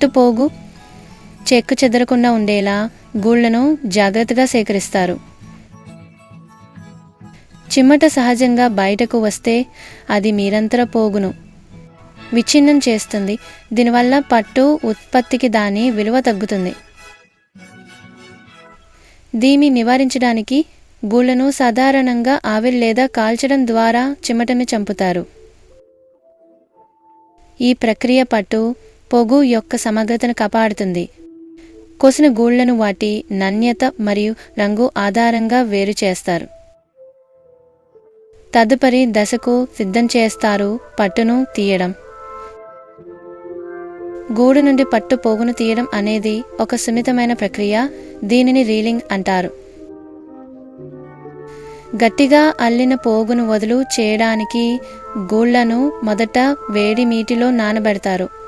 పట్టు పోగు చెక్కు చెదరకుండా ఉండేలా గూళ్లను జాగ్రత్తగా సేకరిస్తారు. చిమ్మట సహజంగా బయటకు వస్తే అది నిరంతర పోగును విచ్ఛిన్నం చేస్తుంది. దీనివల్ల పట్టు ఉత్పత్తికి దాని విలువ తగ్గుతుంది. దీన్ని నివారించడానికి గూళ్లను సాధారణంగా ఆవిరి లేదా కాల్చడం ద్వారా చిమ్మటను చంపుతారు. ఈ ప్రక్రియ పట్టు పొగు యొక్క సమగ్రతను కాపాడుతుంది. కోసిన గూళ్లను వాటి నాణ్యత మరియు రంగు ఆధారంగా వేరు చేస్తారు. తదుపరి దశకు సిద్ధం చేస్తారు పట్టును తీయడం. గూడు నుండి పట్టు పోగును తీయడం అనేది ఒక సున్నితమైన ప్రక్రియ. దీనిని రీలింగ్ అంటారు. గట్టిగా అల్లిన పోగును వదులు చేయడానికి గూళ్లను మొదట వేడి నీటిలో నానబెడతారు.